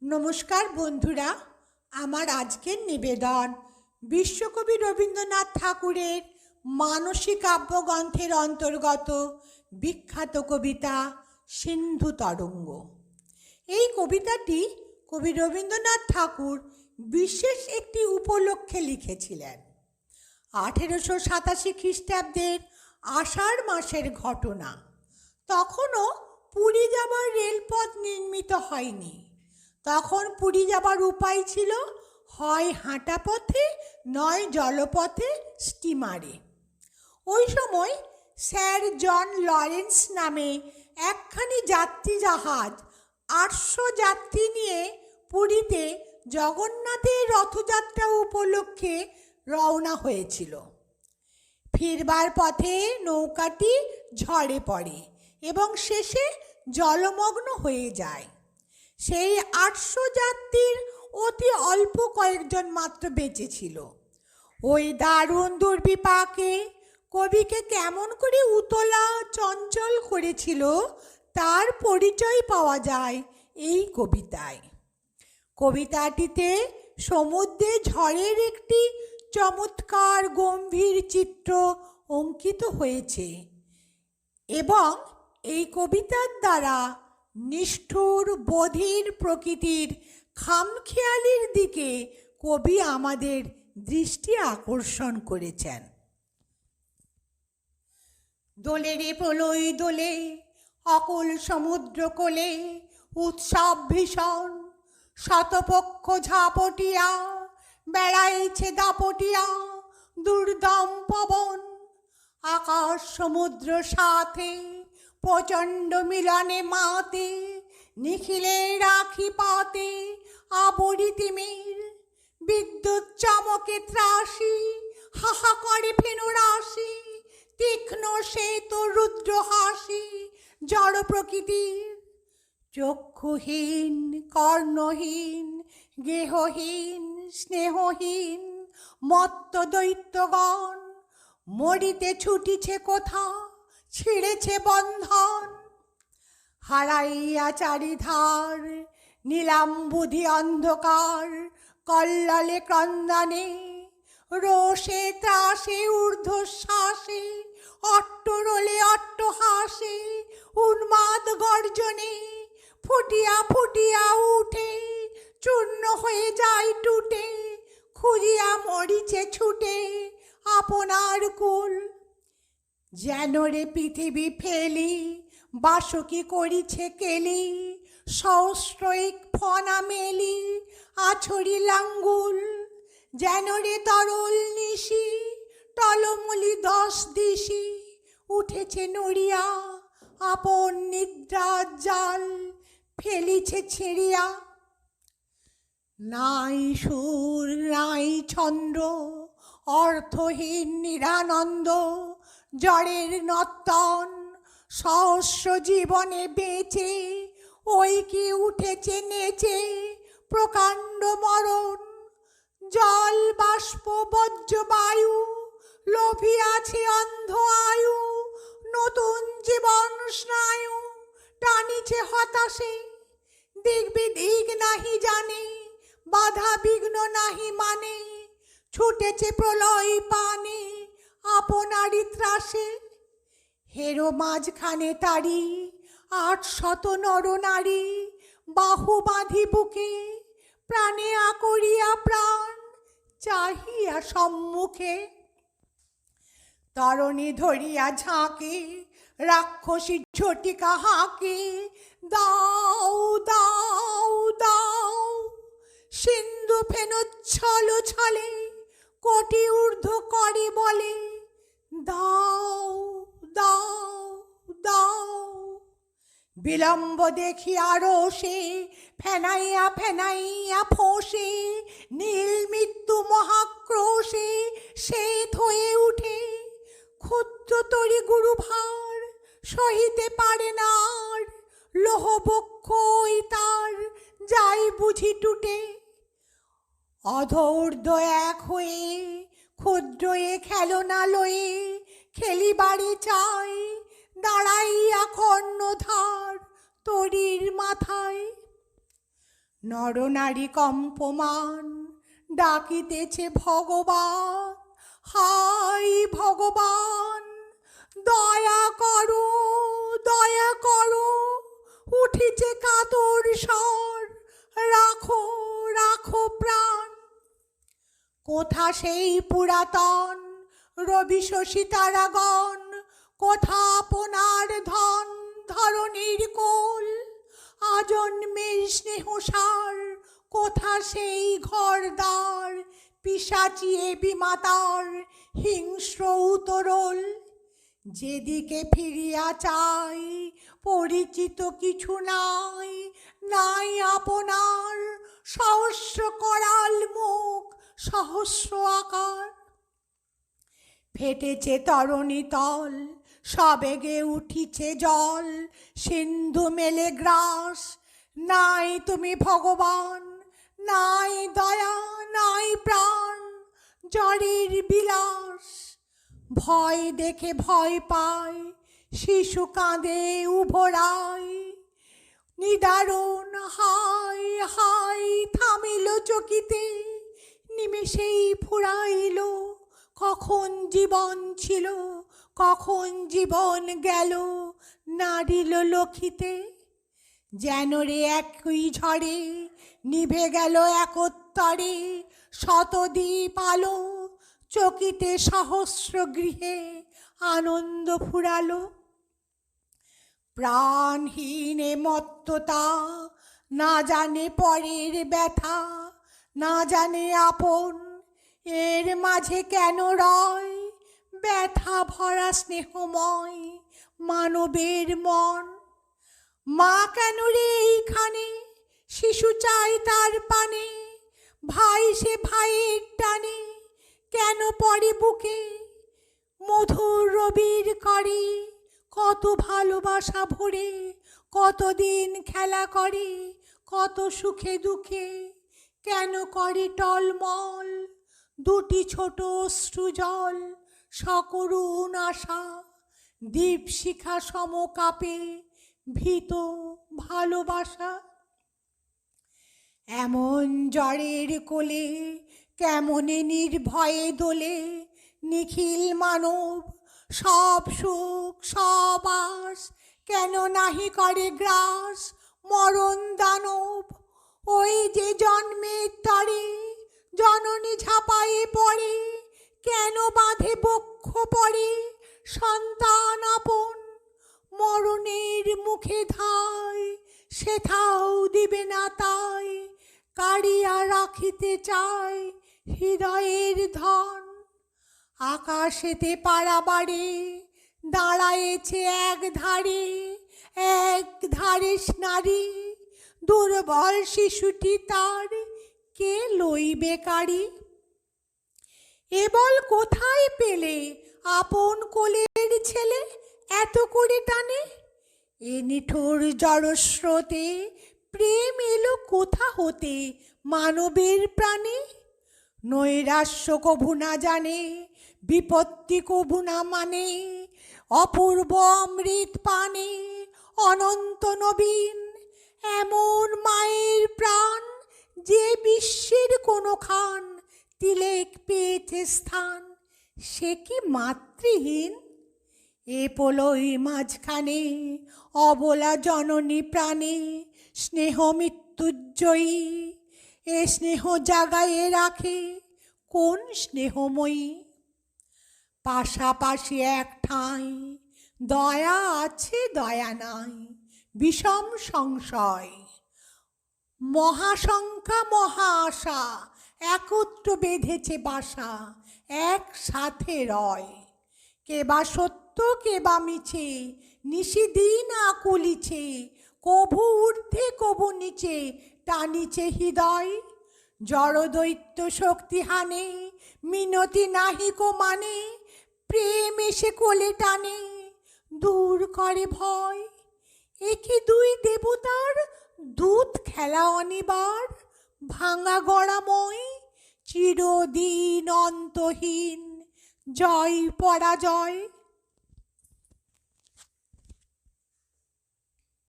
নমস্কার বন্ধুরা, আমার আজকের নিবেদন বিশ্বকবি রবীন্দ্রনাথ ঠাকুরের মানসী কাব্যগ্রন্থের অন্তর্গত বিখ্যাত কবিতা সিন্ধু তরঙ্গ। এই কবিতাটি কবি রবীন্দ্রনাথ ঠাকুর বিশেষ একটি উপলক্ষে লিখেছিলেন। 1887 খ্রিস্টাব্দের আষাঢ় মাসের ঘটনা। তখনও পুরী যাবার রেলপথ নির্মিত হয়নি। তখন পুরী যাবার উপায় ছিল হয় হাঁটা পথে, নয় জলপথে, স্টিমারে। ওই সময় স্যার জন লরেন্স নামে একখানি যাত্রী জাহাজ 800 যাত্রী নিয়ে পুরীতে জগন্নাথের রথযাত্রা উপলক্ষে রওনা হয়েছিল। ফিরবার পথে নৌকাটি ঝড়ে পড়ে এবং শেষে জলমগ্ন হয়ে যায়। সেই 800 যাত্রীর অতি অল্প কয়েকজন মাত্র বেঁচে ছিল। ওই দারুণ দুর্বিপাকে কবিকে কেমন করে উতলা চঞ্চল করেছিল তার পরিচয় পাওয়া যায় এই কবিতায়। কবিতাটিতে সমুদ্রে ঝড়ের একটি চমৎকার গম্ভীর চিত্র অঙ্কিত হয়েছে এবং এই কবিতার দ্বারা নিষ্ঠুর বধির প্রকৃতির খামখেয়ালির দিকে কবি আমাদের দৃষ্টি আকর্ষণ করেছেন। দোলে রে প্রলয় দোলে, অকুল সমুদ্র কোলে, উৎসব ভীষণ, শতপক্ষ ঝাপটিয়া, বেড়াইছে দাপটিয়া দুর্দম পবন। আকাশ সমুদ্র সাথে প্রচণ্ড মিলনে মাতে, নিখিলে রাখি পাতে আবরি তিমির। বিদ্যুৎ চমকে ত্রাসি, হাহা করে ফেনু রাশি, তীক্ষ্ণ সে তো রুদ্র হাসি জড় প্রকৃতির। চক্ষুহীন, কর্ণহীন, গেহহীন, স্নেহহীন মত্ত দৈত্যগণ মরিতে ছুটিছে কোথা, ছিঁড়েছে বন্ধন। হারাইয়া চারিধার নীলাম্বুধি অন্ধকার, কল্লালে ক্রন্দনে, রোষে ত্রাসে ঊর্ধ্বশ্বাসে, অট্টরোলে অট্টহাসে, উন্মাদ গর্জনে ফুটিয়া ফুটিয়া উঠে, চূর্ণ হয়ে যায় টুটে, খুঁজিয়া মরিছে ছুটে আপনার কুল। যেন রে পৃথিবী ফেলি, বাসকি করিছে কেলি, সহস্রৈক ফনা মেলি আছড়ি লাঙ্গুল। যেন রে তরল নিশি, টলমলি 10 দিশি, উঠেছে নড়িয়া আপন নিদ্রার জাল ফেলিছে ছিঁড়িয়া। নাই সুর নাই ছন্দ, অর্থহীন নিরানন্দ, জড়ের নর্তন, সহস্র জীবনে বেঁচে ওই কি উঠেছে নেচে প্রকাণ্ড মরণ। জল বাষ্প বজ্র বায়ু লোভিয়াছে অন্ধ আয়ু, নতুন জীবন স্নায়ু টানিছে হতাশে। দিক বিদিক নাহি জানে, বাধা বিঘ্ন নাহি মানে, ছুটেছে প্রলয় পানে আপনারই ত্রাসে। হেরো মাঝখানে তারি 800 নরনারী, বাহু বাঁধি বুকে, প্রাণে আকরিয়া প্রাণ চাহিয়া সম্মুখে। তরণী ধরিয়া ঝাঁকে, রাক্ষসী ঝটিকা হাঁকে, দাও দাও দাও। সিন্ধু ফেনুচ্ছল ছলে, কোটি ঊর্ধ্ব করে বলে, দাও দাও দাও। বিলম্ব দেখি আরো সে ফেনাইয়া ফেনাইয়া ফোঁসে, নীল মৃত্যু মহাক্রোশে শ্বেত হয়ে উঠে। ক্ষুদ্র তরি গুরু ভার সহিতে পারে না আর, লোহবক্ষ ওই তার যাই বুঝি টুটে। অধৈর্য এক হয়ে ক্ষুদ্র এ খেলনা লয়ে, খেলিবারে চাই দাঁড়াইয়া কর্ণধার তরির মাথায়। নরনারী কম্পমান ডাকিতেছে ভগবান, হাই ভগবান দয়া করো, দয়া করো। উঠিছে কাতর স্বর, রাখো রাখো প্রাণ। কোথা সেই পুরাতন রবি শশী তারাগণ, কোথা আপনার ধন ধরণীর কোল, আজন্মের স্নেহসার কোথা সেই ঘরদার, পিশাচিয়ে বিমাতার হিংস্র উতরল। যেদিকে ফিরিয়া চাই পরিচিত কিছু নাই, নাই আপনার সহস্র করাল মুখ, সহস্র আকার। ফেটেছে তরণী তল, সবেগে উঠিছে জল, সিন্ধু মেলে গ্রাস। নাই তুমি ভগবান, নাই দয়া, নাই প্রাণ, জড়ের বিলাস। ভয় দেখে ভয় পায়, শিশু কাঁদে উভরায়। নিদারুণ হাই হাই থামিল চকিতে, নিমেষেই ফুরাইল কখন জীবন ছিল, কখন জীবন গেল নারিল লক্ষিতে। যেন রে একই ঝড়ে নিভে গেল একত্তরে, শতদ্বীপ আলো চকিতে সহস্র গৃহে আনন্দ ফুরালো। প্রাণহীনে মত্ততা, না জানে পরের ব্যথা, না জানে আপন, এর মাঝে কেন রয় ব্যথা ভরা স্নেহময় মানবের মন। মা কেন রে এইখানে, শিশু চাই তার পানে, ভাই সে ভাইয়ের টানে কেন পড়ে বুকে। মধুর রবির করে কত ভালোবাসা ভরে, কতদিন খেলা করে কত সুখে দুঃখে, কেন করে টলমল দুটি ছোট অশ্রুজল। সকরুণ আশা দীপশিখা সমকাপে ভীত ভালোবাসা। এমন জ্বরের কোলে কেমনে নির্ভয়ে দোলে, নিখিল মানব সব সুখ সব আশ, কেন নাহি করে গ্রাস মরণ দানব। ওই যে জন্মের তরে জননী ঝাঁপায়ে পড়ে, কেন বাঁধে বক্ষ পড়ে সন্তান আপন। মরণের মুখে ধায় সেথাও দিবে না তাই, কাড়িয়া রাখিতে চায় হৃদয়ের ধন। আকাশেতে পাড়াবাড়ে দাঁড়ায়েছে এক ধারে, এক ধারে নারী, দুর্বল শিশুটি তার কে লইবে কাড়ি। এ বল কোথায় পেলে আপন কোলের ছেলে এত করে টানে, এ নিঠুর জড়স্রোতে প্রেম এলো কোথা হতে মানবের প্রাণে। নৈরাশ্য কভু না জানে, বিপত্তি কভু না মানে, অপূর্ব অমৃত পানে অনন্ত নবীন। এমন মায়ের প্রাণ যে বিশ্বের কোনো খান তিলেক পেয়েছে স্থান, সে কি মাতৃহীন। এ পোলই মাঝখানে অবলা জননী প্রাণে, স্নেহ মৃত্যুঞ্জয়ী এ স্নেহ জাগায়ে রাখে কোন স্নেহময়ী। পাশাপাশি এক ঠাঁই দয়া আছে দয়া নাই, বিষম সংশয় মহাশঙ্কা মহা আশা, একত্র বেঁধেছে বাসা একসাথে রয়। কে বা সত্য কে বা মিছে নিশিদিন আকুলিছে, কভু ঊর্ধ্বে কভু নিচে টানিছে হৃদয়। জড়দৈত্য শক্তি হানে মিনতি নাহিক মানে, প্রেম এসে কোলে টানে দূর করে ভয়। একে দুই দেবতার দূত খেলা অনিবার, ভাঙা গড়াময় চিরদিন অন্তহীন জয় পরাজয়।